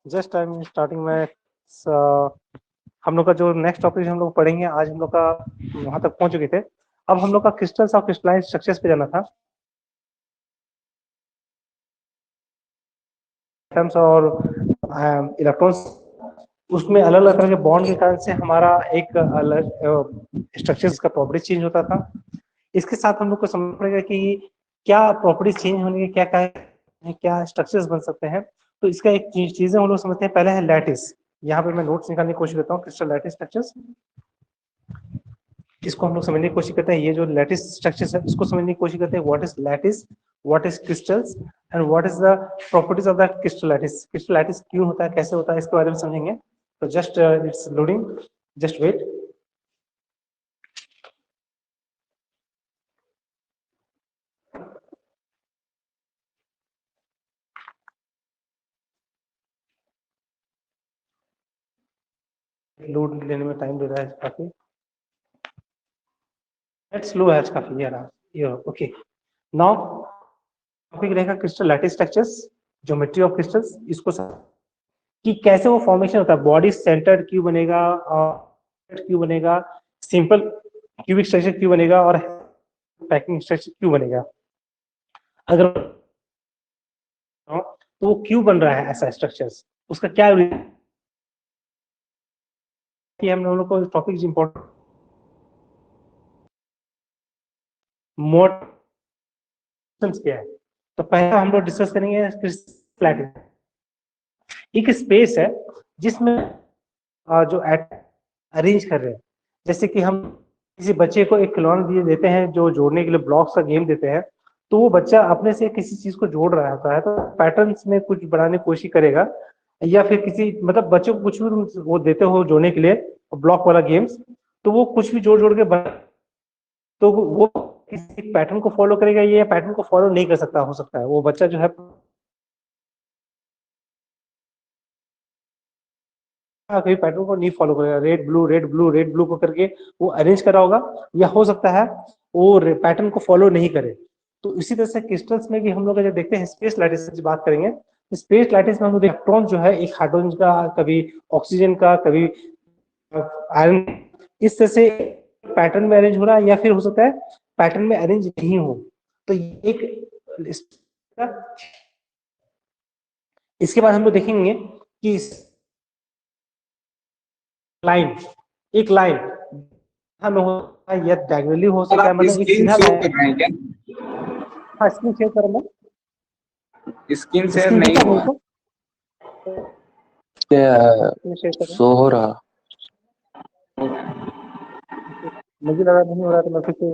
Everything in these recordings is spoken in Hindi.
जस्ट आई एम स्टार्टिंग में हम लोग का जो नेक्स्ट टॉपिक हम लोग पढ़ेंगे आज हम लोग का वहां तक पहुंच चुके थे। अब हम लोग का क्रिस्टल्स और क्रिस्टलाइन स्ट्रक्चर्स पे जाना था। एटम्स और इलेक्ट्रॉन्स उसमें अलग अलग तरह के बॉन्ड के कारण से हमारा एक अलग स्ट्रक्चर्स का प्रॉपर्टी चेंज होता था। इसके साथ हम लोग को समझ पड़ेगा कि क्या प्रॉपर्टीज चेंज होने के क्या स्ट्रक्चर्स बन सकते हैं। तो इसका एक चीजें हम लोग समझते हैं। पहले है लैटिस। यहाँ पे मैं नोट्स निकालने की कोशिश करता हूँ। क्रिस्टल लैटिस स्ट्रक्चर्स, इसको हम लोग समझने की कोशिश करते हैं। ये जो लैटिस स्ट्रक्चर्स है इसको समझने की कोशिश करते हैं। What is lattice, what is crystals and what is the properties of the crystal lattice. Crystal lattice क्यों होता है, कैसे होता है, इसके बारे में समझेंगे। तो just it's loading, just wait. Load लेने में टाइम ले रहा है काफी, नेट स्लो है काफी। ये ओके। नाउ टॉपिक रहेगा crystal lattice structures, geometry of crystals. इसको कि कैसे वो फॉर्मेशन होता है, बॉडी सेंटर्ड क्यों बनेगा, क्यों बनेगा, सिंपल क्यूबिक स्ट्रक्चर क्यों बनेगा और पैकिंग स्ट्रक्चर क्यों बनेगा। अगर तो वो क्यों बन रहा है ऐसा स्ट्रक्चर्स, उसका क्या कि हम लोगों को टॉपिक इंपॉर्टेंट मोड क्या है। तो पहला हम लोग डिस्कस करेंगे क्रिस्टल लैटिस। एक स्पेस है जिसमें जो अरेंज कर रहे हैं, जैसे कि हम किसी बच्चे को एक खिलौना दिए देते हैं जो जोड़ने के लिए ब्लॉक्स का गेम देते हैं। तो वो बच्चा अपने से किसी चीज को जोड़ रहा होता है, तो पैटर्न्स में कुछ बनाने की कोशिश करेगा, या फिर किसी मतलब बच्चों को कुछ भी वो देते हो जोड़ने के लिए ब्लॉक वाला गेम्स, तो वो कुछ भी जोड़ जोड़ के तो वो किसी पैटर्न को फॉलो करेगा, ये पैटर्न को फॉलो नहीं कर सकता। हो सकता है वो बच्चा जो है कभी पैटर्न को नहीं फॉलो करेगा, red blue red blue red blue को करके वो अरेंज करा होगा, या हो सकता है वो पैटर्न को फॉलो नहीं करे। तो इसी तरह से क्रिस्टल्स में भी हम लोग जब देखते हैं स्पेस लैटिस की बात करेंगे, स्पेस लैटिस में हम लोग इलेक्ट्रॉन जो है एक हाइड्रोजन का, कभी ऑक्सीजन का, कभी आयरन, इस तरह से पैटर्न में अरेंज हो रहा है, या फिर हो सकता है पैटर्न में अरेंज नहीं हो। तो एक इसके बाद हम लोग देखेंगे कि लाइन, एक लाइन हमें होता है, या डायगोनली हो सर सकता है, आप मतलब एक स्क्रीन सीधा शेयर लाइन। कर रहे हैं क्या? हाँ, स्क्रीन शेयर करूंगा। स्क्रीन शेयर स्क्रीन नहीं दिखा हुआ। मेरे को, स्क्रीन शेयर कर रहा शो हो रहा। हूँ। मुझे लगा नहीं हो रहा, तो मैं फिर से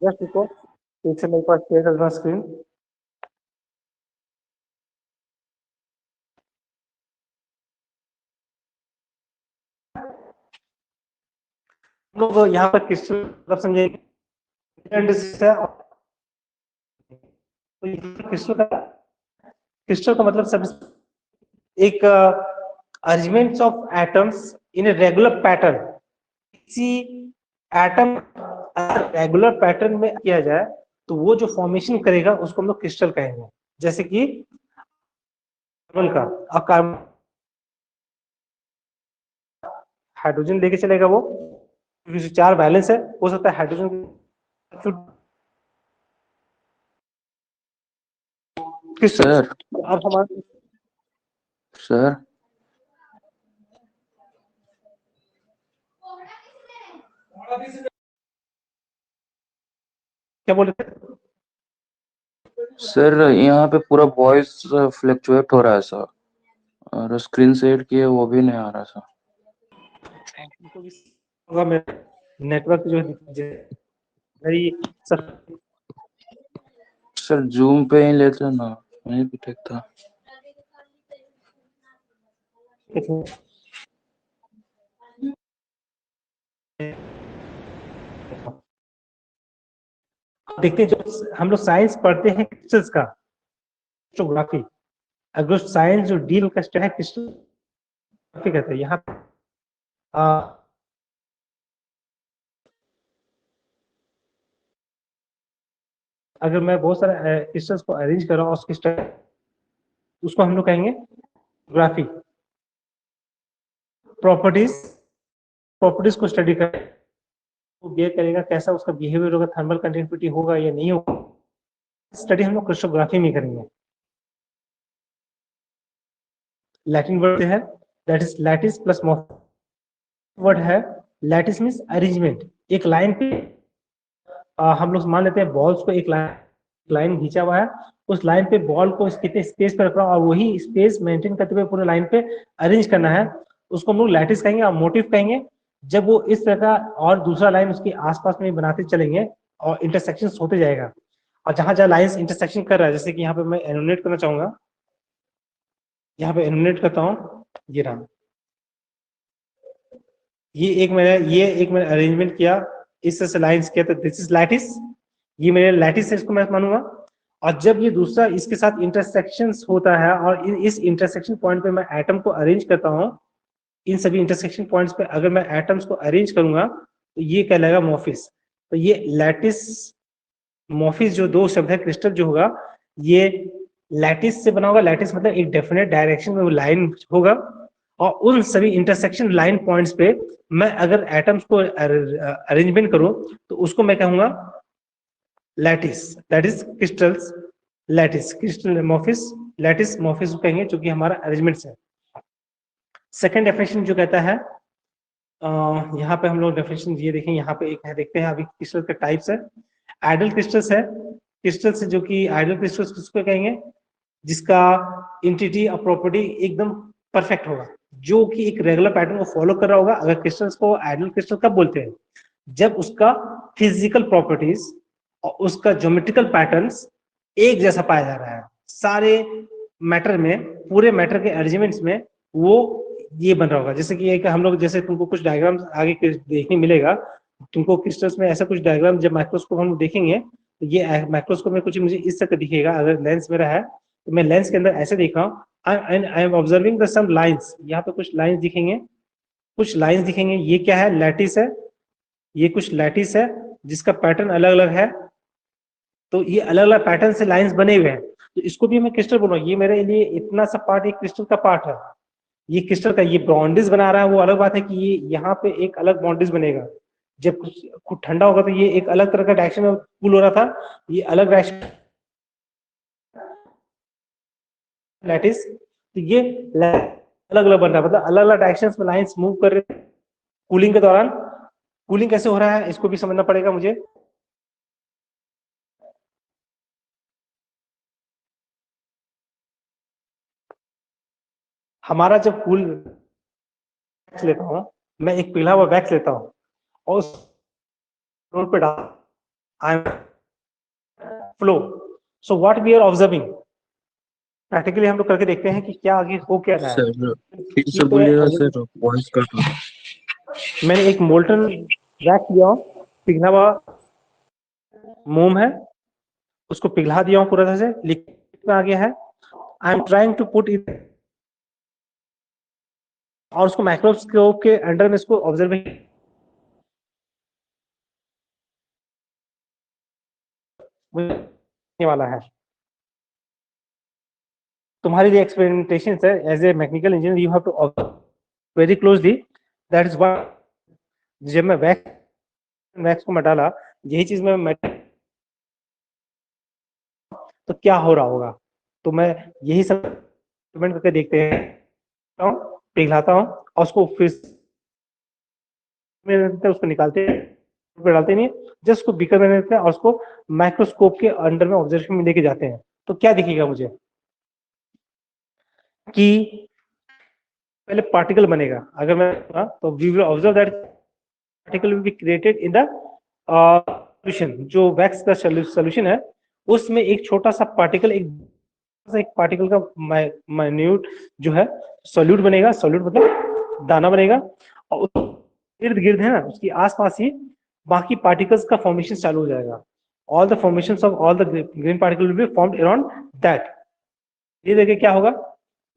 जस्ट रुको, फिर से मेरे पास शेयर कर रहा हूँ स्क्रीन। लोग यहाँ पर क्रिस्टल मतलब समझे क्रिस्टल का मतलब सब एक arrangement of atoms in a regular pattern. किसी एटम रेगुलर पैटर्न में किया जाए तो वो जो फॉर्मेशन करेगा उसको हम लोग क्रिस्टल कहेंगे। जैसे कि कार्बन का, अब कार्बन हाइड्रोजन लेके चलेगा वो, क्योंकि चार बैलेंस है, हो सकता है हाइड्रोजन क्रिस्टल। सर अब हमारे सर क्या बोल रहे थे? सर यहाँ पे पूरा वॉइस फ्लक्चुएट हो रहा है सर, और स्क्रीन शेयर किए वो भी नहीं आ रहा सर। होगा मेरा नेटवर्क जो मेरी सब सर जूम पे ही लेते ना, वहीं पे ठीक था। देखते हैं जो हम लोग साइंस पढ़ते हैं क्रिस्टल्स का, क्रिस्टोग्राफी। अगर साइंस जो डील का है क्रिस्टोग्राफी कहते हैं। यहाँ अगर मैं बहुत सारे क्रिस्टल्स को अरेंज कर रहा हूँ और क्रिस्टल उसको हम लोग कहेंगे ग्राफी। प्रॉपर्टीज को स्टडी कर बिहेव करेगा, कैसा उसका बिहेवियर होगा, थर्मल कंडक्टिविटी होगा या नहीं होगा, स्टडी हम लोग क्रिस्टोग्राफी में करेंगे। लैटिन वर्ड है that is lattice plus word है लैटिस मीन्स अरेंजमेंट। एक लाइन पे हम लोग मान लेते हैं बॉल्स को एक लाइन खींचा हुआ है, उस लाइन पे बॉल को कितने स्पेस पे रख रहा हूँ और वही स्पेस मेंटेन करते हुए पूरे लाइन पे अरेंज करना है, उसको हम लोग लैटिस कहेंगे और मोटिव कहेंगे। जब वो इस तरह का और दूसरा लाइन उसके आसपास में बनाते चलेंगे और इंटरसेक्शन होते जाएगा, और जहां जहां लाइंस इंटरसेक्शन कर रहा है, जैसे कि यहाँ पे मैं एनोनेट करना चाहूंगा, यहाँ पे एनोनेट करता हूँ, ये रहा, ये एक मैंने अरेंजमेंट किया, इस तरह से लाइंस किया, तो दिस इज लैटिस, ये मेरे लैटिस है, इसको मैं मानूंगा। और जब ये दूसरा इसके साथ इंटरसेक्शंस होता है और इस इंटरसेक्शन पॉइंट पे मैं एटम को अरेंज करता हूँ, इन सभी इंटरसेक्शन पॉइंट्स पे अगर मैं एटम्स को अरेंज करूंगा तो ये कहलाएगा मोफिस। तो ये लैटिस मोफिस जो दो शब्द है, क्रिस्टल जो होगा ये लैटिस से बना होगा। लैटिस मतलब एक डेफिनेट डायरेक्शन में वो लाइन होगा और उन सभी इंटरसेक्शन लाइन पॉइंट्स पे मैं अगर एटम्स को अरेंजमेंट करूं तो उसको मैं कहूंगा lattice, that is crystals lattice, crystal motifs lattice motifs कहेंगे, जो कि हमारा अरेंजमेंट है। सेकेंड डेफिनेशन जो कहता है, यहाँ पे हम लोग डेफिनेशन ये देखें, यहाँ पे एक है, देखते हैं अभी क्रिस्टल के टाइप्स है। आइडल क्रिस्टल्स है, क्रिस्टल्स जो कि आइडल क्रिस्टल्स किसको कहेंगे, जिसका इंटिटी और प्रॉपर्टी एकदम परफेक्ट होगा, जो कि एक रेगुलर पैटर्न को फॉलो कर रहा होगा। अगर क्रिस्टल्स को आइडल क्रिस्टल कब बोलते हैं, जब उसका फिजिकल प्रॉपर्टीज और उसका ज्योमेट्रिकल पैटर्न्स एक जैसा पाया जा रहा है, सारे मैटर में, पूरे मैटर के अरेंजमेंट्स में वो ये बन रहा होगा। जैसे कि एक हम लोग, जैसे तुमको कुछ डायग्राम आगे देखने मिलेगा, तुमको क्रिस्टल्स में ऐसा कुछ डायग्राम जब माइक्रोस्कोप हम देखेंगे तो ये माइक्रोस्कोप में कुछ मुझे इस तरह दिखेगा। अगर लेंस मेरा है तो मैं लेंस के अंदर ऐसे देख रहा हूँ, I am observing the some lines, यहाँ पे कुछ लाइंस दिखेंगे, कुछ लाइंस दिखेंगे, ये क्या है, लैटिस है, ये कुछ लैटिस है जिसका पैटर्न अलग अलग है। तो ये अलग अलग पैटर्न से लाइंस बने हुए हैं, तो इसको भी मैं क्रिस्टल बोलूंगा। ये मेरे लिए इतना सा पार्ट एक क्रिस्टल का पार्ट है, ये क्रिस्टल का ये बाउंड्रीज बना रहा है, वो अलग बात है कि ये यहाँ पे एक अलग बाउंड्रीज बनेगा। जब कुछ ठंडा होगा तो ये एक अलग तरह का डायरेक्शन में कूल हो रहा था, ये अलग डायरेक्शन लैटिस, तो ये अलग अलग बन रहा है, मतलब अलग अलग डायरेक्शंस में लाइंस मूव कर रहे हैं कूलिंग के दौरान। कूलिंग कैसे हो रहा है इसको भी समझना पड़ेगा मुझे। हमारा जब कूल वैक्स लेता हूँ, मैं एक पिघला हुआ वैक्स लेता हूँ और उस फ्लोर पे डाल, I am flow, so what we are observing, practically हम लोग करके देखते हैं कि क्या आगे हो क्या रहा है। सर फिर से बोलिएगा सर, वॉइस कट हो। मैंने एक मोल्टन वैक्स लिया, पिघला हुआ मोम है, उसको पिघला दिया हूँ पूरा तरह से, लिक्विड में आ गया है, I am trying to put it, और उसको माइक्रोस्कोप के अंडर में इसको ऑब्जर्वेशन वाला है। तुम्हारी जो एक्सपेरिमेंटेशन है as a mechanical engineer, you have to observe very closely, that is what. जब मैं वैक्स को मैं डाला, यही चीज मैं तो क्या हो रहा होगा, तो मैं यही सब एक्सपेरिमेंट करके देखते हैं, पिघलाता हूँ और उसको फिर उसको निकालते डालते नहीं, जस्ट उसको बीकर में लेते हैं और उसको माइक्रोस्कोप के अंडर में ऑब्जर्वेशन में लेके जाते हैं। तो क्या दिखेगा मुझे कि पहले पार्टिकल बनेगा, अगर मैं तो we will observe that particle will be created in the solution. जो वैक्स का सॉल्यूशन है उसमें एक छोटा सा पार्टिकल, एक पार्टिकल का माइन्यूट जो है सॉल्यूट बनेगा, सॉल्यूट मतलब दाना बनेगा, और इर्द गिर्द है ना उसके आसपास ही बाकी पार्टिकल्स का फॉर्मेशन चालू हो जाएगा। All the formations of all the grain particle will be formed around that. धीरे धीरे क्या होगा,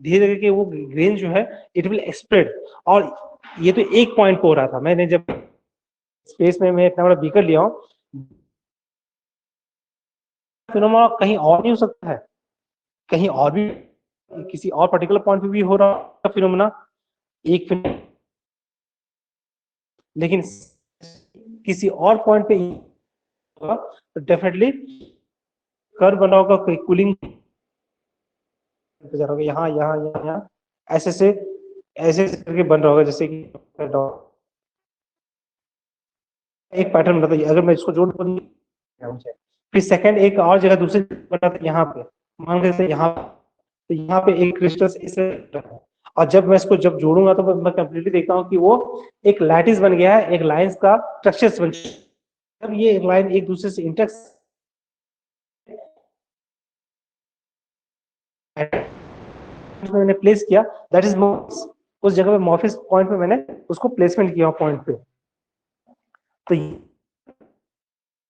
धीरे धीरे वो ग्रेन जो है इट विल स्प्रेड। और ये तो एक पॉइंट पे हो रहा था, मैंने जब स्पेस में मैं इतना बड़ा बीकर लिया हूं, फिनोमेना कहीं और नहीं हो सकता है, कहीं और भी किसी और पर्टिकुलर पॉइंट पे भी हो रहा है फिनोमेना, एक लेकिन किसी और पॉइंट पे होगा तो डेफिनेटली कर्व बना होगा, कोई कूलिंग जा रहा होगा, यहाँ यहाँ यहाँ ऐसे से ऐसे करके बन रहा होगा, जैसे कि एक पैटर्न बताइए। अगर मैं इसको जोड़ मुझे फिर सेकंड एक और जगह दूसरी बना था यहाँ पे, मान के यहाँ, तो यहाँ पे एक क्रिस्टल इसे, और जब मैं इसको जब जोड़ूंगा तो मैं कंप्लीटली देखता हूँ कि वो एक लैटिस बन गया है, एक लाइंस का स्ट्रक्चर्स बन गया। जब ये लाइन एक दूसरे से इंटरेक्ट मैंने प्लेस किया, दैट इज उस जगह पे मॉर्फिस पॉइंट पे मैंने उसको प्लेसमेंट किया पॉइंट पे। तो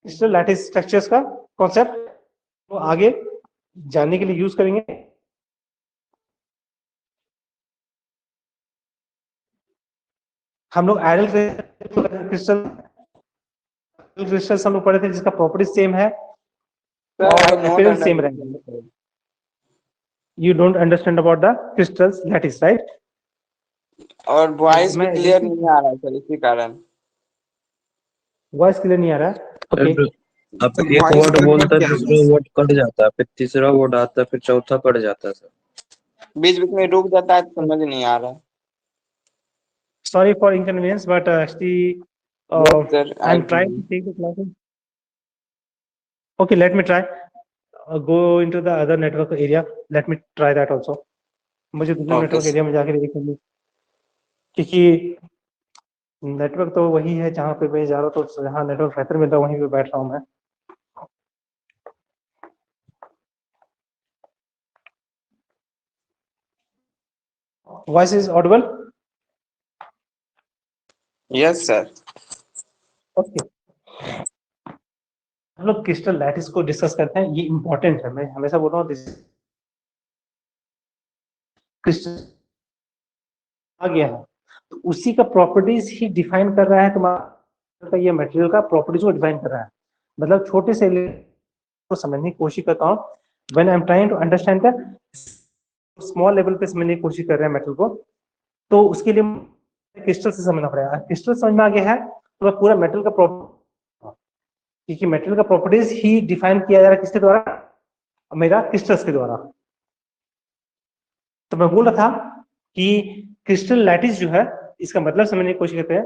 क्रिस्टल लैटिस स्ट्रक्चर्स का कॉन्सेप्ट तो आगे जानने के लिए यूज करेंगे। हम लोग आइडल क्रिस्टल्स हम लोग पढ़े थे जिसका प्रॉपर्टी सेम है और अपीयरेंस सेम रहेगा। You don't understand about the crystals lattice, right? और वॉइस भी क्लियर नहीं आ रहा है सर, इसी कारण वॉइस क्लियर नहीं आ रहा है। ओके अब एक वर्ड बोलता है, दूसरा वर्ड कट जाता है, फिर तीसरा वर्ड आता है, फिर चौथा कट जाता है सर, बीच बीच में रुक जाता है, समझ नहीं आ रहा है। Sorry for inconvenience, but actually Yes, sir, I'm trying to take the classes. Okay, let me try. Go into the other network area. Let me try that also. मुझे दूसरे Okay, नेटवर्क sir. एरिया में जाके देखने, क्योंकि नेटवर्क तो वही है जहाँ पे मैं जा रहा हूँ, तो जहाँ नेटवर्क बेहतर मिलता है वहीं पे बैठ रहा हूँ मैं। Voice is audible? Yes, sir. Okay. हम लोग क्रिस्टल लैटिस को डिस्कस करते हैं, ये इंपॉर्टेंट है, मैं हमेशा बोल रहा हूँ क्रिस्टल आ गया है तो उसी का प्रॉपर्टीज ही डिफाइन कर रहा है, तुम्हारा ये मटेरियल का प्रॉपर्टीज को डिफाइन कर रहा है। मतलब छोटे से को समझने की कोशिश करता हूँ, when I am trying to understand the small level पे समझने की कोशिश कर रहे हैं मेटल को, तो उसके लिए क्रिस्टल से समझना पड़ेगा। क्रिस्टल समझ में आ गया है तो पूरा मेटल का क्योंकि मेटल का प्रॉपर्टीज ही डिफाइन किया जा रहा है किसके द्वारा, मेरा क्रिस्टल्स के द्वारा। तो मैं बोल रहा था कि क्रिस्टल लैटिस जो है, इसका मतलब समझने की कोशिश करते हैं।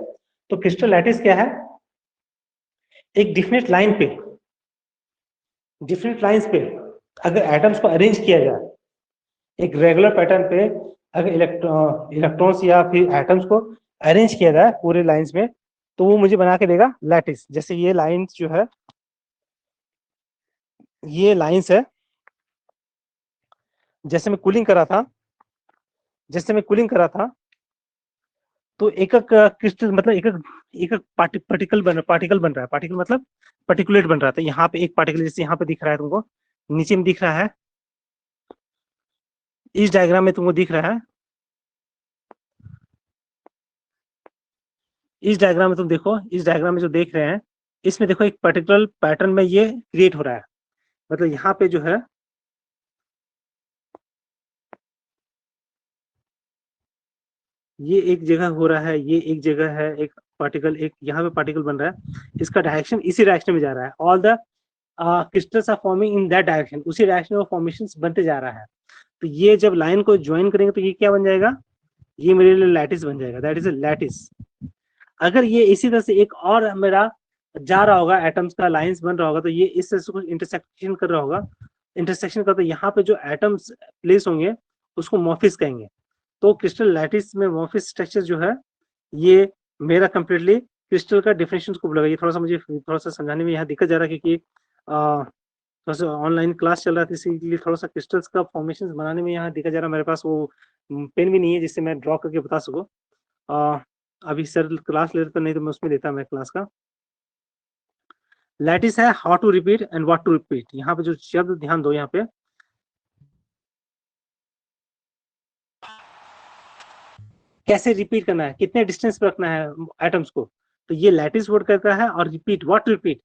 तो क्रिस्टल लैटिस क्या है, एक डिफरेंट लाइन पे, डिफरेंट लाइंस पे अगर एटम्स को अरेंज किया जाए एक रेगुलर पैटर्न पे, अगर इलेक्ट्रॉन्स या फिर एटम्स को अरेंज किया जाए पूरे लाइंस में, तो वो मुझे बना के देगा लैटिस। जैसे ये लाइंस जो है, ये लाइंस है, जैसे मैं कूलिंग कर रहा था, तो एक एक क्रिस्टल मतलब एक पार्टिकल बन रहा है। पार्टिकल मतलब पार्टिकुलेट बन रहा था। यहाँ पे एक पार्टिकल जैसे यहाँ पे दिख रहा है तुमको, नीचे में दिख रहा है, इस डायग्राम में तुमको दिख रहा है, इस डायग्राम में तुम देखो, इस डायग्राम में जो देख रहे हैं, इसमें देखो एक पर्टिकुलर पैटर्न में ये क्रिएट हो रहा है। मतलब यहाँ पे जो है ये एक जगह हो रहा है, ये एक जगह है, एक पार्टिकल, एक यहाँ पे पार्टिकल बन रहा है, इसका डायरेक्शन इसी डायरेक्शन में जा रहा है। All the crystals are forming in that direction, उसी डायरेक्शन में फॉर्मेशंस बनते जा रहा है। तो ये जब लाइन को ज्वाइन करेंगे तो ये क्या बन जाएगा, ये मेरे लिए लैटिस बन जाएगा, दैट इज अ लैटिस। अगर ये इसी तरह से एक और मेरा जा रहा होगा, एटम्स का लाइंस बन रहा होगा, तो ये इस तरह से कुछ इंटरसेक्शन कर रहा होगा, इंटरसेक्शन का, तो यहाँ पे जो एटम्स प्लेस होंगे उसको मॉर्फिस कहेंगे। तो क्रिस्टल लैटिस में मॉर्फिस स्ट्रक्चर जो है, ये मेरा कंप्लीटली क्रिस्टल का डिफिनेशन को बोलेगा। ये थोड़ा सा मुझे थोड़ा सा समझाने में यहाँ दिक्कत जा रहा है, क्योंकि थोड़ा सा ऑनलाइन क्लास चल रहा था, इसीलिए थोड़ा सा क्रिस्टल्स का फॉर्मेशन बनाने में यहाँ दिक्कत जा रहा है। मेरे पास वो पेन भी नहीं है जिससे मैं ड्रॉ करके बता सकूँ। अभी सर क्लास ले रहे तो, नहीं तो मैं उसमें देता मैं क्लास का। लैटिस है how to repeat and what to repeat. यहाँ पे जो शब्द ध्यान दो, यहाँ पे कैसे रिपीट करना है, कितने डिस्टेंस पे रखना है एटम्स को, तो ये लैटिस वर्ड करता है। और रिपीट, व्हाट रिपीट,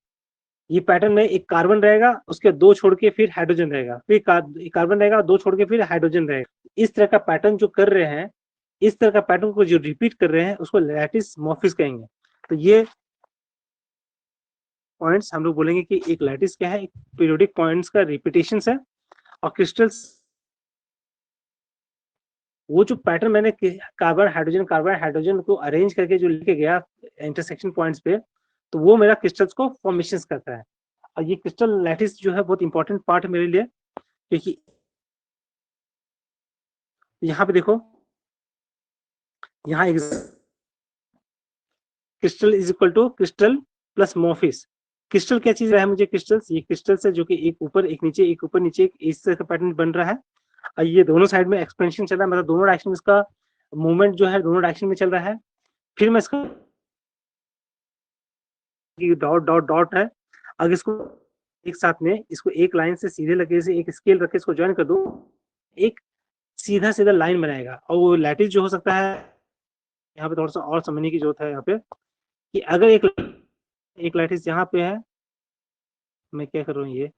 ये पैटर्न में एक कार्बन रहेगा, उसके दो छोड़ के फिर हाइड्रोजन रहेगा, फिर कार्बन रहेगा, दो छोड़ के फिर हाइड्रोजन रहेगा। इस तरह का पैटर्न जो कर रहे हैं, इस तरह का पैटर्न को जो रिपीट कर रहे हैं उसको लैटिस मॉर्फिस कहेंगे। तो ये पॉइंट्स हम लोग बोलेंगे कि एक लैटिस क्या है, एक पीरियोडिक पॉइंट्स का रिपीटेशन है। और क्रिस्टल्स वो जो पैटर्न मैंने कार्बन हाइड्रोजन को अरेंज करके जो लेके गया इंटरसेक्शन पॉइंट्स पे, तो वो मेरा क्रिस्टल्स को फॉर्मेशन करता है। और ये क्रिस्टल लैटिस जो है बहुत इंपॉर्टेंट पार्ट है मेरे लिए, क्योंकि यहाँ पे देखो, यहाँ crystal is equal to crystal plus morphous. Crystal क्या चीज है मुझे, क्रिस्टल्स ये क्रिस्टल्स है जो कि एक ऊपर एक नीचे, एक ऊपर नीचे, इस तरह का पैटर्न बन रहा है। और ये दोनों साइड में एक्सपेंशन चल रहा है, मतलब दोनों डायरेक्शन में इसका मूवमेंट जो है दोनों डायरेक्शन में चल रहा है। फिर मैं इसका डॉट डॉट डॉट है, अगर इसको एक साथ में इसको एक लाइन से सीधे लगे से एक स्केल रख के इसको ज्वाइन कर दो, एक सीधा सीधा लाइन बनाएगा। और वो लैटिस जो हो सकता है, यहाँ पे थोड़ा सा और समझने की जरूरत है यहाँ पे, कि अगर एक लैटिस यहाँ पे है, मैं क्या कर रहा हूँ, ये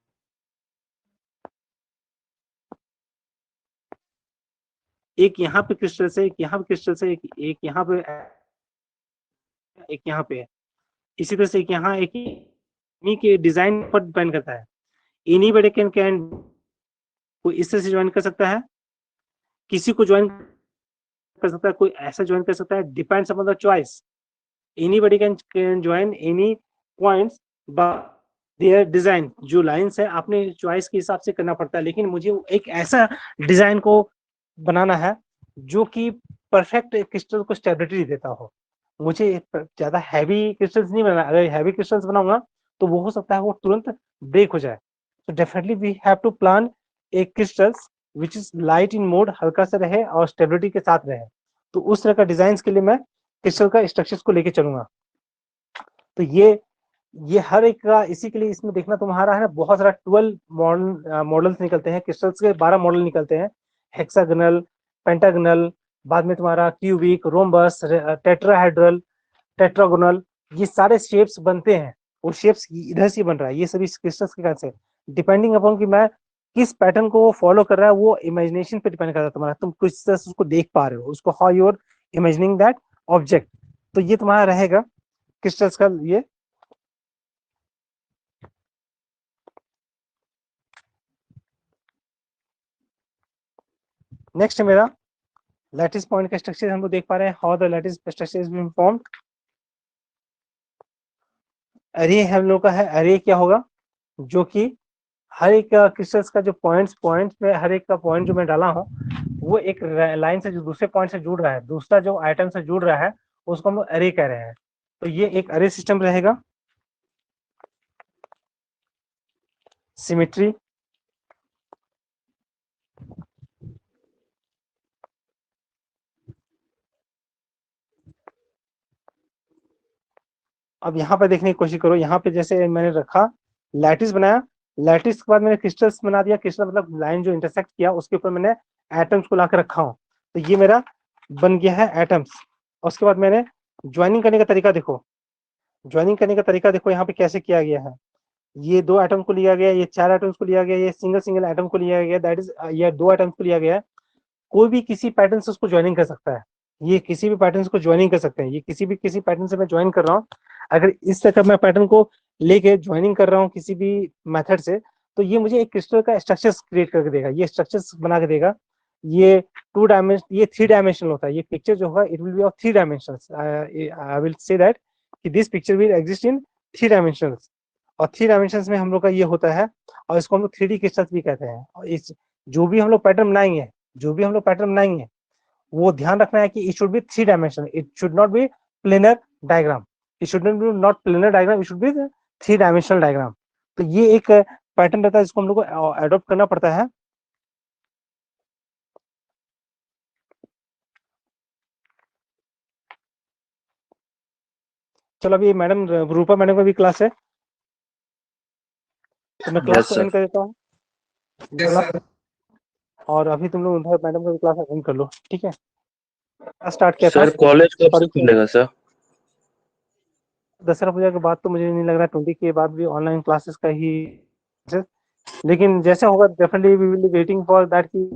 एक यहाँ पे क्रिस्टल से, एक यहाँ पे क्रिस्टल से, एक यहाँ पे, एक यहाँ पे है, इसी तरह से एक यहाँ, एक इन्हीं के डिजाइन पर डिपेंड करता है। एनीबॉडी कैन कोई इस तरह से ज्वाइन कर सकता है, किसी को ज्वाइन कर सकता है, कोई ऐसा ज्वाइन कर सकता है, depends upon the choice. Anybody can join any points bye there design. जो लाइंस है अपने चॉइस के हिसाब से करना पड़ता है, लेकिन मुझे एक ऐसा डिजाइन को बनाना है जो कि परफेक्ट क्रिस्टल को स्टेबिलिटी देता हो। मुझे ज्यादा हैवी क्रिस्टल्स नहीं बनाना, अगर हैवी क्रिस्टल्स बनाऊंगा तो वो हो सकता है वो तुरंत ब्रेक हो जाए। तो definitely we have to plan a crystals which is light in mode, हल्का सा रहे और स्टेबिलिटी के साथ रहे। तो उस तरह का डिजाइन के लिए मैं क्रिस्टल का स्ट्रक्चर्स को लेके चलूंगा। तो ये हर एक का इसी के लिए इसमें देखना तुम्हारा है ना, बहुत सारा 12 मॉडल्स निकलते हैं क्रिस्टल्स के, 12 मॉडल निकलते हैं, हेक्सागोनल, पेंटागोनल, बाद में तुम्हारा क्यूबिक, रोम्बस, टेट्राहेड्रल, टेट्रागोनल, ये सारे शेप्स बनते हैं। वो शेप्स इधर से बन रहा है, ये सभी क्रिस्टल्स के कारण से, डिपेंडिंग अपॉन कि मैं किस पैटर्न को फॉलो कर रहा है, वो इमेजिनेशन पे डिपेंड करता है तुम्हारा, तुम किस तरह से उसको देख पा रहे हो, उसको how you are imagining that object. तो ये तुम्हारा रहेगा क्रिस्टल्स का ये। नेक्स्ट मेरा लैटिस पॉइंट का स्ट्रक्चर हम लोग देख पा रहे हैं, how the lattice structure is being formed. अरे हम लोग का है, अरे क्या होगा, जो कि हर एक क्रिस्टल्स का जो पॉइंट्स में हर एक का पॉइंट जो मैं डाला हूँ वो एक लाइन से जो दूसरे पॉइंट से जुड़ रहा है, दूसरा जो आइटम से जुड़ रहा है उसको हम लोग अरे कह रहे हैं। तो ये एक अरे सिस्टम रहेगा। सिमेट्री, अब यहाँ पे देखने की कोशिश करो, यहाँ पे जैसे मैंने रखा लैटिस बनाया, लैटिस के बाद मैंने क्रिस्टल्स बना दिया, क्रिस्टल मतलब लाइन जो इंटरसेक्ट किया उसके ऊपर मैंने एटम्स को लाकर रखा हूँ, तो ये मेरा बन गया है एटम्स। और उसके बाद मैंने ज्वाइनिंग करने का तरीका देखो, ज्वाइनिंग करने का तरीका देखो यहाँ पे कैसे किया गया है। ये 2 एटम को लिया गया, ये 4 एटम्स को लिया गया, ये सिंगल एटम को लिया गया, दैट इज ये 2 एटम्स को लिया गया है। कोई भी किसी पैटर्न से उसको ज्वाइनिंग कर सकता है, ये किसी भी पैटर्न को ज्वाइनिंग कर सकते हैं, ये किसी पैटर्न से मैं ज्वाइन कर रहा हूँ, अगर इस तरह का मैं पैटर्न को लेके ज्वाइनिंग कर रहा हूँ किसी भी मेथड से, तो ये मुझे एक क्रिस्टल का स्ट्रक्चर क्रिएट करके देगा, ये स्ट्रक्चर्स बना के देगा। ये 2 डायमेंशन, ये 3 डायमेंशनल होता है, ये पिक्चर जो होगा it will be of 3 dimensions. I will say that कि this picture will exist in 3 dimensions. और 3 डायमेंशंस में हम लोग का ये होता है, और इसको हम लोग 3D क्रिस्टल्स भी कहते हैं। और इस जो भी हम लोग पैटर्न बनाएंगे, वो ध्यान रखना है कि it should be 3 dimensional, it should not be planar diagram, it should not planar diagram, it should be 3 dimensional diagram. तो ये एक पैटर्न रहता है जिसको हम लोग को अडॉप्ट करना पड़ता है। चलो अभी मैडम रूपा मैडम का भी क्लास है, तो मैं क्लास को एंड कर देता हूँ। और अभी तुम लोग मैडम का भी क्लास अटेंड कर लो, ठीक है। स्टार्ट किया था सर कॉलेज कब से खुलेगा सर? दशहरा पूजा के बाद तो मुझे नहीं लग रहा, 20 के बाद भी ऑनलाइन क्लासेस का ही, लेकिन जैसे होगा definitely we will be waiting for that कि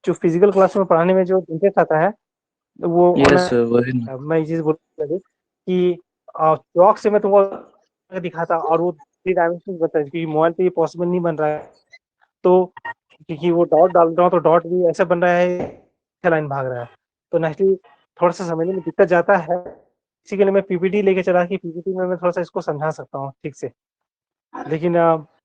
जो फिजिकल क्लास में पढ़ाने में जो इंटरेस्ट आता है वो यस सर वही ना। मैं ये चीज बोलूँ कि चौक से मैं तुमको दिखाता और वो 3 डायमेंशन बताया, क्योंकि मोबाइल पे ये पॉसिबल नहीं बन रहा है, तो क्योंकि वो डॉट डाल रहा हूँ तो डॉट भी ऐसा बन रहा है, लाइन भाग रहा है, तो नेचुरली थोड़ा सा समझने में दिक्कत जाता है। इसी के लिए मैं पीपीटी लेके चला कि पीपीटी में मैं थोड़ा सा इसको समझा सकता हूँ ठीक से, लेकिन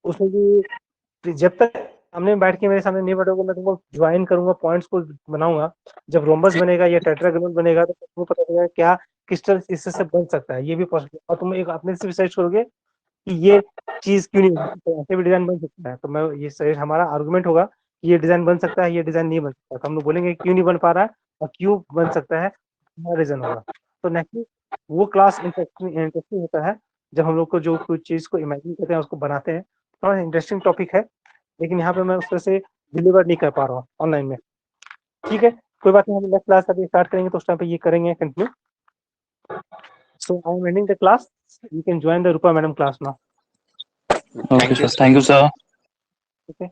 उसमें भी जब तक सामने बैठ के मेरे सामने नहीं बैठोगे मैं तुमको ज्वाइन करूंगा, पॉइंट्स को बनाऊंगा, जब रोम्बस बनेगा या टेट्रागोनल बनेगा तो तुमको पता चलेगा क्या किस तरह इससे बन सकता है, ये भी पॉसिबल, और तुम एक अपने से रिसर्च करोगे कि ये चीज क्यों नहीं बन सकता, ऐसे भी डिजाइन बन सकता है, तो मैं ये सही हमारा आर्गुमेंट होगा कि ये डिजाइन बन सकता है, ये डिजाइन नहीं बन सकता, तो हम लोग बोलेंगे क्यों नहीं बन पा रहा है और क्यों बन सकता है, हमारा रीजन होगा। तो नेक्स्ट वो क्लास इंटरेस्टिंग होता है जब हम लोग को जो कुछ चीज को इमेजिन करते हैं उसको बनाते हैं, थोड़ा इंटरेस्टिंग टॉपिक है, लेकिन यहाँ पे मैं उस तरह से डिलीवर नहीं कर पा रहा हूँ ऑनलाइन में। ठीक है, कोई बात नहीं, हम नेक्स्ट क्लास अभी स्टार्ट करेंगे तो उस टाइम पे ये करेंगे continue. So I am ending the class, you can join the Rupa madam class now. Okay sir, thank you sir. ठीक है।